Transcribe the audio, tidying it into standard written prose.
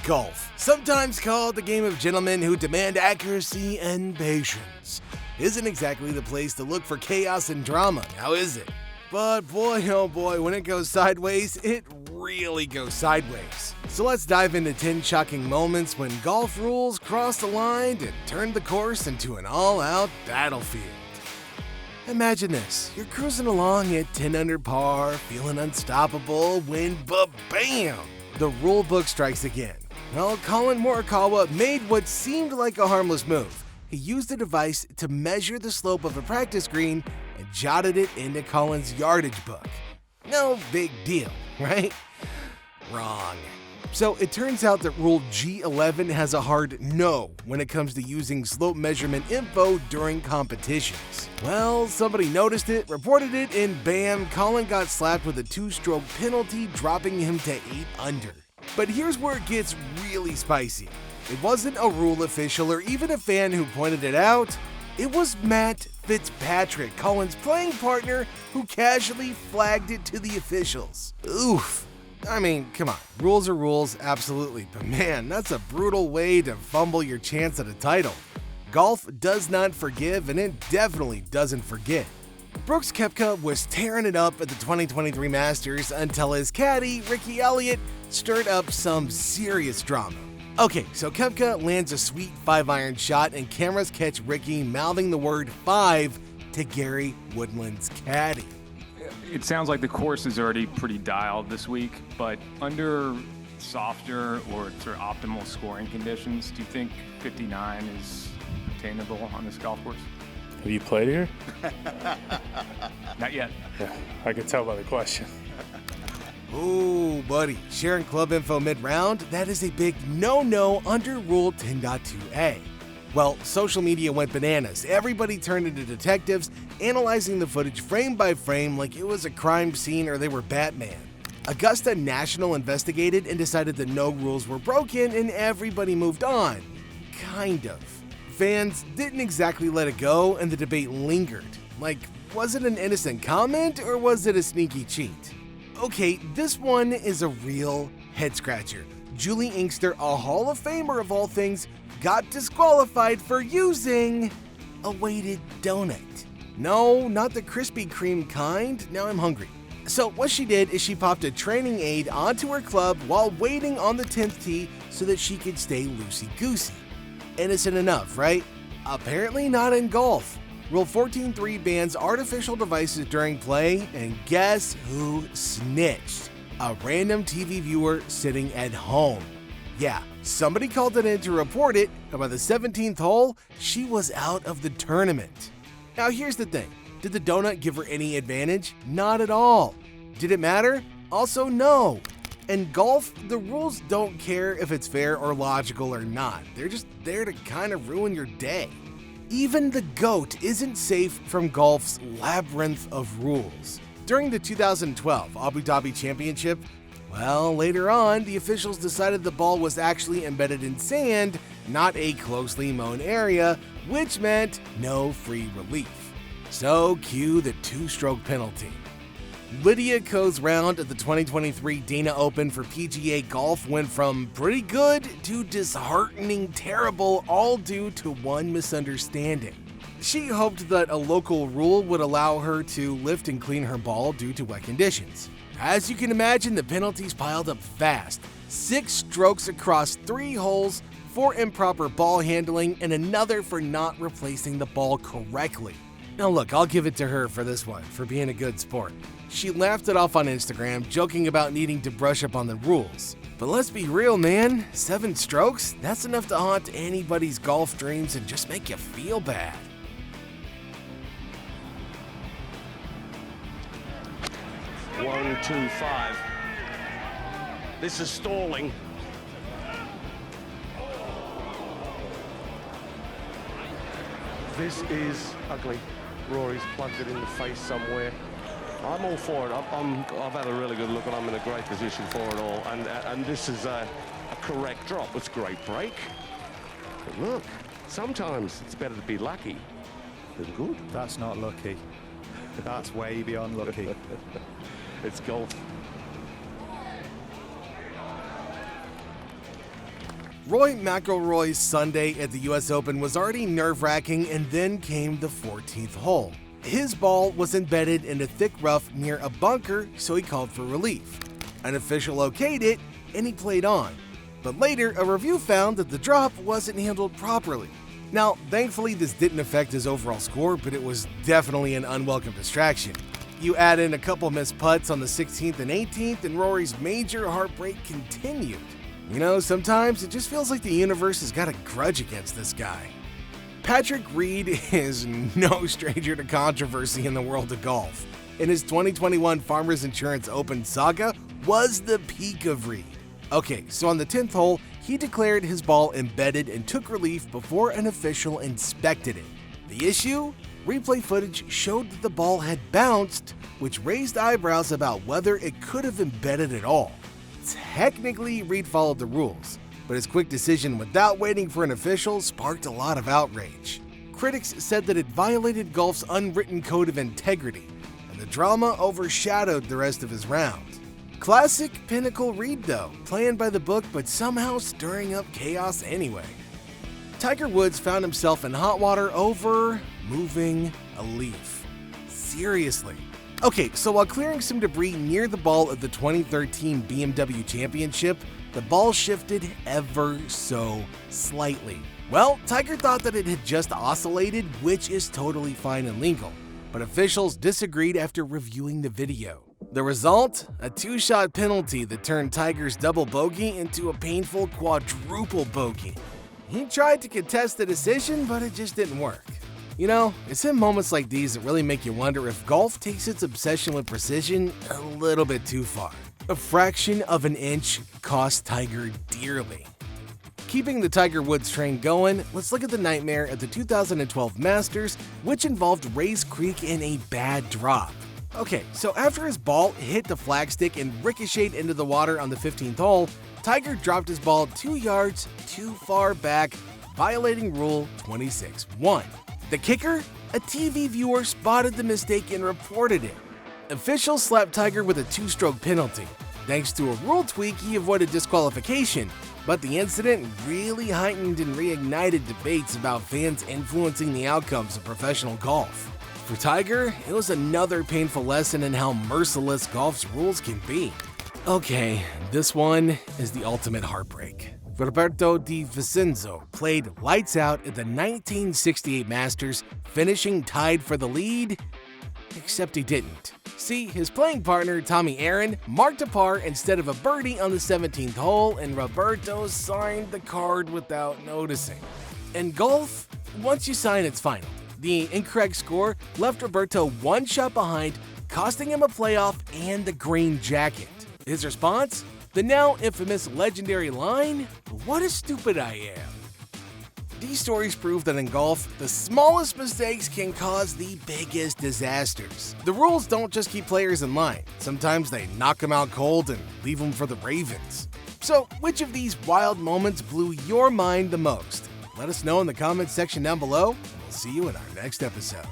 Golf, sometimes called the game of gentlemen who demand accuracy and patience, isn't exactly the place to look for chaos and drama, now is it? But boy oh boy, when it goes sideways, it really goes sideways. So let's dive into 10 shocking moments when golf rules crossed the line and turned the course into an all-out battlefield. Imagine this, you're cruising along at 10 under par, feeling unstoppable, when ba-bam! The rule book strikes again. Well, Colin Morikawa made what seemed like a harmless move. He used a device to measure the slope of a practice green and jotted it into Colin's yardage book. No big deal, right? Wrong. So it turns out that Rule G11 has a hard no when it comes to using slope measurement info during competitions. Well, somebody noticed it, reported it, and bam, Colin got slapped with a 2-stroke penalty, dropping him to 8 under. But here's where it gets really spicy. It wasn't a rule official or even a fan who pointed it out. It was Matt Fitzpatrick, Colin's playing partner, who casually flagged it to the officials. Oof. I mean, come on, rules are rules, absolutely, but man, that's a brutal way to fumble your chance at a title. Golf does not forgive, and it definitely doesn't forget. Brooks Koepka was tearing it up at the 2023 Masters until his caddy, Ricky Elliott, stirred up some serious drama. Okay, so Koepka lands a sweet 5-iron shot, and cameras catch Ricky mouthing the word 5 to Gary Woodland's caddy. It sounds like the course is already pretty dialed this week, but under softer or sort of optimal scoring conditions, do you think 59 is attainable on this golf course? Have you played here? Not yet. Yeah, I could tell by the question. Ooh, buddy, sharing club info mid-round, that is a big no-no under Rule 10.2a. Well, social media went bananas. Everybody turned into detectives, analyzing the footage frame by frame like it was a crime scene or they were Batman. Augusta National investigated and decided that no rules were broken and everybody moved on. Kind of. Fans didn't exactly let it go and the debate lingered. Like, was it an innocent comment or was it a sneaky cheat? Okay, this one is a real head-scratcher. Julie Inkster, a Hall of Famer of all things, got disqualified for using a weighted donut. No, not the Krispy Kreme kind. Now I'm hungry. So what she did is she popped a training aid onto her club while waiting on the 10th tee so that she could stay loosey-goosey. Innocent enough, right? Apparently not in golf. Rule 14.3 bans artificial devices during play, and guess who snitched? A random TV viewer sitting at home. Yeah, somebody called it in to report it, and by the 17th hole, she was out of the tournament. Now here's the thing, did the donut give her any advantage? Not at all. Did it matter? Also no. In golf, the rules don't care if it's fair or logical or not. They're just there to kind of ruin your day. Even the GOAT isn't safe from golf's labyrinth of rules. During the 2012 Abu Dhabi Championship, well, later on, the officials decided the ball was actually embedded in sand, not a closely mown area, which meant no free relief. So cue the 2-stroke penalty. Lydia Ko's round at the 2023 Dana Open for PGA Golf went from pretty good to disheartening terrible, all due to one misunderstanding. She hoped that a local rule would allow her to lift and clean her ball due to wet conditions. As you can imagine, the penalties piled up fast. 6 strokes across 3 holes, 4 improper ball handling, and another for not replacing the ball correctly. Now look, I'll give it to her for this one, for being a good sport. She laughed it off on Instagram, joking about needing to brush up on the rules. But let's be real, man. 7 strokes? That's enough to haunt anybody's golf dreams and just make you feel bad. One, two, 5. This is stalling. This is ugly. Rory's plugged it in the face somewhere. I'm all for it. I've had a really good look and I'm in a great position for it all. And this is a correct drop. It's a great break. But look, sometimes it's better to be lucky than good. That's not lucky. That's way beyond lucky. It's golf. Roy McIlroy's Sunday at the US Open was already nerve-wracking, and then came the 14th hole. His ball was embedded in a thick rough near a bunker, so he called for relief. An official okayed it, and he played on. But later, a review found that the drop wasn't handled properly. Now, thankfully this didn't affect his overall score, but it was definitely an unwelcome distraction. You add in a couple missed putts on the 16th and 18th, and Rory's major heartbreak continued. You know, sometimes it just feels like the universe has got a grudge against this guy. Patrick Reed is no stranger to controversy in the world of golf, and his 2021 Farmers Insurance Open saga was the peak of Reed. Okay, so on the 10th hole, he declared his ball embedded and took relief before an official inspected it. The issue? Replay footage showed that the ball had bounced, which raised eyebrows about whether it could have embedded at all. Technically, Reed followed the rules, but his quick decision without waiting for an official sparked a lot of outrage. Critics said that it violated golf's unwritten code of integrity, and the drama overshadowed the rest of his round. Classic Pinnacle Reed though, playing by the book but somehow stirring up chaos anyway. Tiger Woods found himself in hot water over moving a leaf. Seriously. Okay, so while clearing some debris near the ball of the 2013 BMW Championship, the ball shifted ever so slightly. Well, Tiger thought that it had just oscillated, which is totally fine and legal, but officials disagreed after reviewing the video. The result? A two-shot penalty that turned Tiger's double bogey into a painful quadruple bogey. He tried to contest the decision, but it just didn't work. You know, it's in moments like these that really make you wonder if golf takes its obsession with precision a little bit too far. A fraction of an inch cost Tiger dearly. Keeping the Tiger Woods train going, let's look at the nightmare at the 2012 Masters, which involved Rae's Creek in a bad drop. Okay, so after his ball hit the flagstick and ricocheted into the water on the 15th hole, Tiger dropped his ball 2 yards too far back, violating Rule 26.1. The kicker? A TV viewer spotted the mistake and reported it. Officials slapped Tiger with a 2-stroke penalty. Thanks to a rule tweak, he avoided disqualification, but the incident really heightened and reignited debates about fans influencing the outcomes of professional golf. For Tiger, it was another painful lesson in how merciless golf's rules can be. Okay, this one is the ultimate heartbreak. Roberto Di Vincenzo played lights out at the 1968 Masters, finishing tied for the lead, except he didn't. See, his playing partner, Tommy Aaron, marked a par instead of a birdie on the 17th hole, and Roberto signed the card without noticing. In golf, once you sign, it's final. The incorrect score left Roberto 1 shot behind, costing him a playoff and the green jacket. His response? The now infamous legendary line, "What a stupid I am." These stories prove that in golf, the smallest mistakes can cause the biggest disasters. The rules don't just keep players in line. Sometimes they knock them out cold and leave them for the Ravens. So, which of these wild moments blew your mind the most? Let us know in the comments section down below, and we'll see you in our next episode.